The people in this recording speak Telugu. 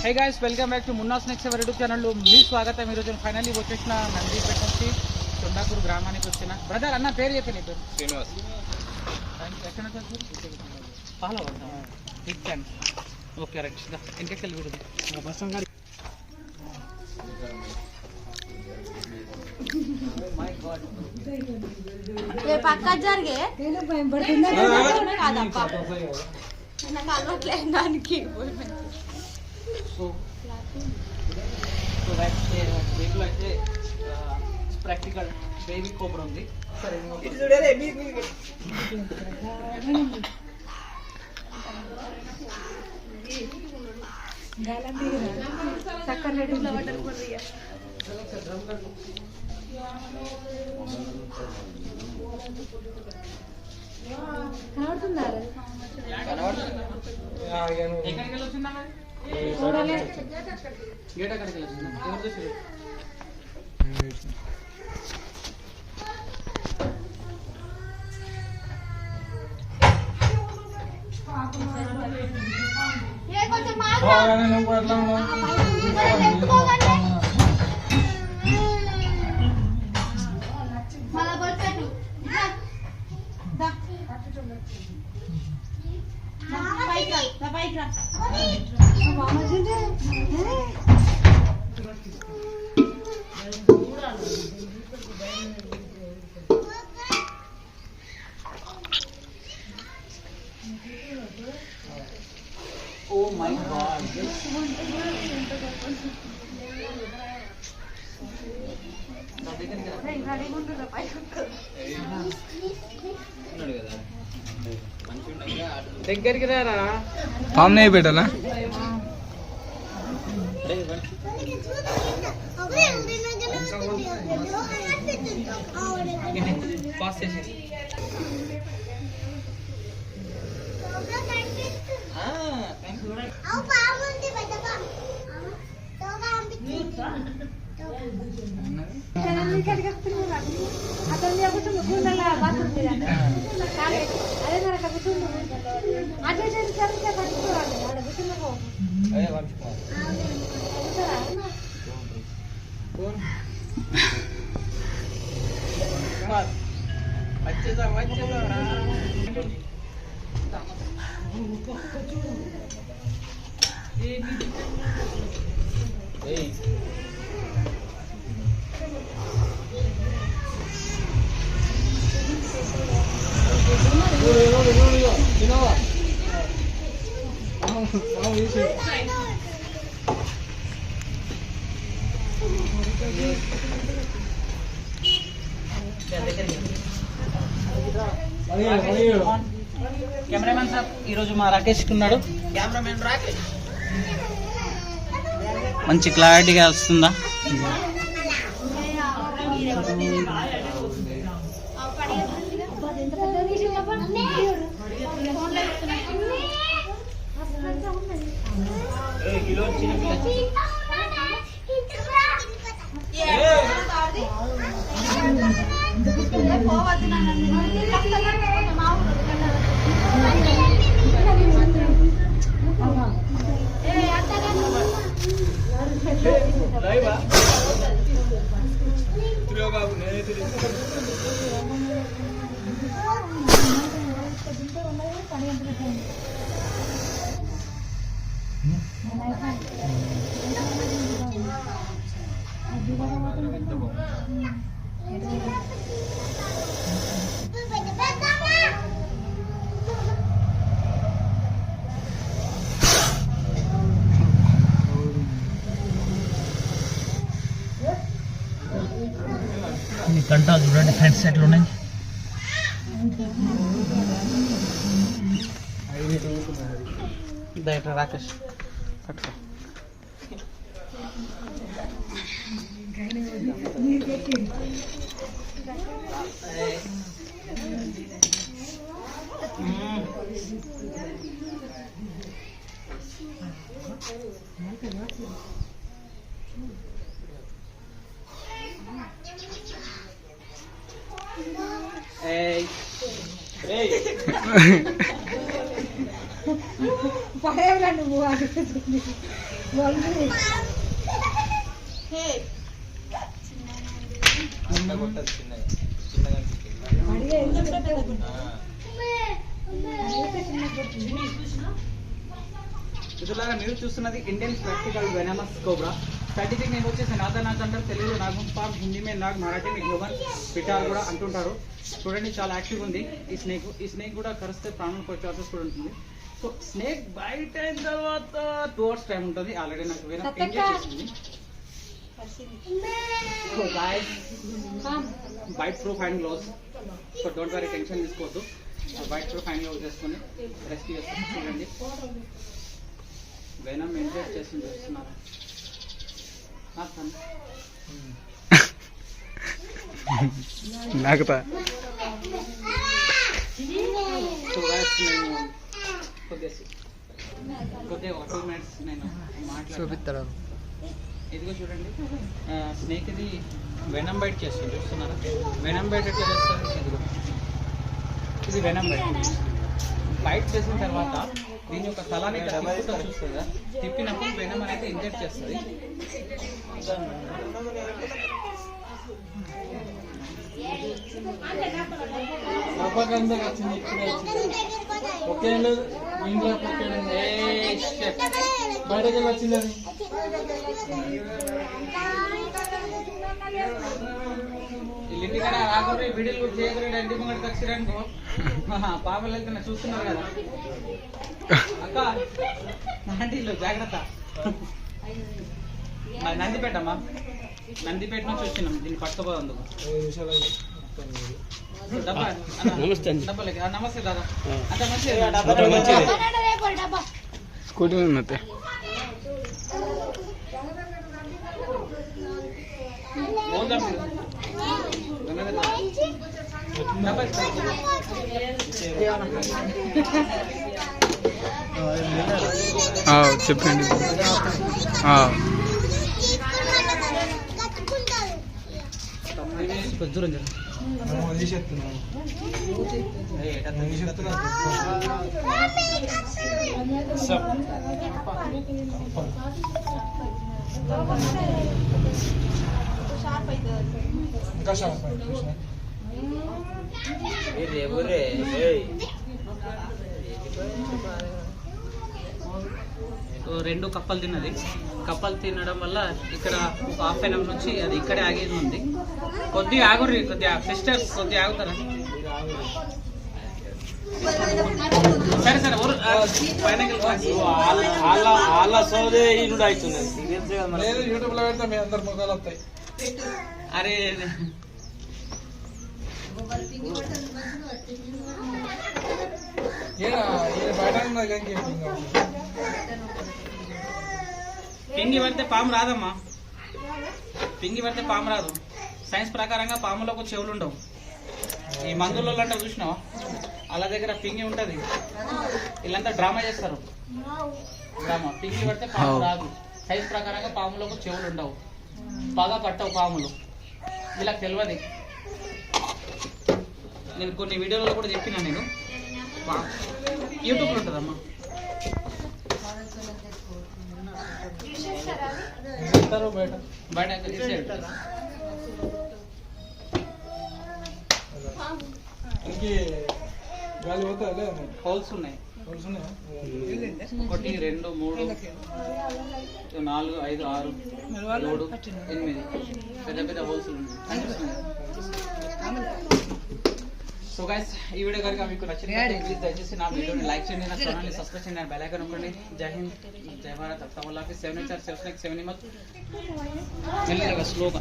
Hey guys, welcome back to Munna snacks ever YouTube ఛానల్లో మీ స్వాగతం. ఈరోజు ఫైనల్లీ వచ్చేసిన నందిపేట నుంచి చొండాపూర్ గ్రామానికి వచ్చిన బ్రదర్. అన్న పేరు చెప్పి నీ పేరు? శ్రీనివాస్. ఎక్కడ follow big fan. Okay right, ఇంకెక్కడికి వెళ్ళి బస్ పక్క జరిగే కాదప్ప నాకు అలవాట్లేదు దానికి. వీటిలో అయితే ప్రాక్టికల్ బేబీ కోబ్రా ఉంది. సరే కనబడుతున్నారు. ఎక్కడికి వెళ్ళి వచ్చిందా? గేట్ అక్కడికి వెళ్ళి వచ్చిందా? ఎవరు చూసారు? Oh my God! దగ్గరికి రారా. పామ్నే పెట్టాలా? పాస్ చేసి వచ్చేదా కెమెరామెన్ సార్ ఈరోజు మా రాకేష్ ఉన్నాడు. కెమెరామెన్ రాకేష్ మంచి క్లారిటీగా వస్తుందా? కంటాలు చూడండి ఫ్రంట్ సెట్లు ఉన్నాయి. డైరెక్టర్ రాకేష్ పట్టుకో. Hey. Hey. పడేవరా నువ్వు అడుగుతుంది ఇదిలాగా మీరు చూస్తున్నది Indian practical venomous cobra. Scientific name వచ్చేసి నాథనాథ్ అంటారు, తెలుగులో నాగం పామ్, హిందీ మే నాగ్, మరాఠీ మే గ్లోబల్ పిటార్ కూడా అంటుంటారు. చూడండి చాలా యాక్టివ్ ఉంది ఈ స్నేక్ కూడా కరిస్తే ప్రాణం పోయే ఛాన్సెస్ కూడా ఉంటుంది. సో స్నేక్ బైట్ అయిన తర్వాత 2 hours టైం ఉంటుంది. ఆల్రెడీ నాకు వేరే ఎంజాయ్ చేసింది. So guys bite proof hand gloves. So don't worry, tension తీసుకోవద్దు. బైట్ ప్రూఫ్ హ్యాండ్ గ్లోవ్స్ చేసుకొని రెస్క్యూ చేసుకొని చూడండి. వెనమ్ ఎంజాయ్ చేసి చూస్తున్నారు. నాకుతా సో గాయ్స్ నేను కొద్దిగా 2 minutes నేను మాట్లాడతాను. చూపిస్తారా? ఇదిగో చూడండి, స్నేక్ ఇది వెనమ్ బైట్ చేస్తుంది. చూస్తున్నారా వెనమ్ బైట్ ఎట్లా చేస్తారు? ఇదిగో ఇది వెనమ్ బైట్. బైట్ చేసిన తర్వాత దీని యొక్క తలాన్ని చూస్తుంది కదా, తిప్పినప్పుడు వెనమ్ అనేది ఇంజెక్ట్ చేస్తుంది. బయటకి వచ్చింది అది ఇంటికాడ రాకుండా వీడియోలు కూడా చేయకుండా ఇంటి ముంగడికి వచ్చిరనుకో పాపలు వెళ్తున్నా చూస్తున్నారు కదా. అక్క ఆంటీలు జాగ్రత్త. నందిపేట అమ్మా, నందిపేట నుంచి వచ్చినాం దీన్ని పట్టుకోపోదందుకు. నమస్తే దాదా. అంత మంచిది. స్కూటీ ఉన్నది. చెప్పండి. దూరం ఇంకా షార్ప్ రెండు కప్పలు తిన్నది. కప్పలు తినడం వల్ల ఇక్కడ ఒక హాఫ్ అన్ అవర్ నుంచి అది ఇక్కడే ఆగేది ఉంది. కొద్దిగా ఆగుర్రి, కొద్దిగా సిస్టర్స్ కొద్దిగా ఆగుతారా? సరే సరే యూట్యూబ్ లో పెడితే మీ అందరు ముఖాలు వస్తాయి. అరే పింగి పడితే పాము రాదమ్మా, పింగి పడితే పాము రాదు. సైన్స్ ప్రకారంగా పాములకు చెవులు ఉండవు. ఈ మందులలో అంటే చూసినావా, వాళ్ళ దగ్గర పింగి ఉంటుంది. వీళ్ళంతా డ్రామా చేస్తారు. డ్రామా పింగి పడితే పాము రాదు. సైన్స్ ప్రకారంగా పాములకు చెవులు ఉండవు, బాగా పట్టవు పాములు. వీళ్ళకి తెలియదు. నేను కొన్ని వీడియోలలో కూడా చెప్పినా, నేను యూట్యూబ్లో ఉంటుందమ్మా. బయట హోల్స్ ఉన్నాయి. 1 2 3 4 5 6 7 8 పెద్ద పెద్ద హోల్స్ ఉన్నాయి. సో గైస్, ఈ వీడియో కనుక మీకు నచ్చినట్లయితే ప్లీజ్ దయచేసి నా వీడియోని లైక్ చేయండి, నా ఛానల్ని సబ్స్క్రైబ్ చేయండి, బెల్ ఐకాన్ నొక్కండి. జై హింద్, జై భారత్. అఫ్తావుల్లా 7 నిమత్ మెల్లగా స్లోగా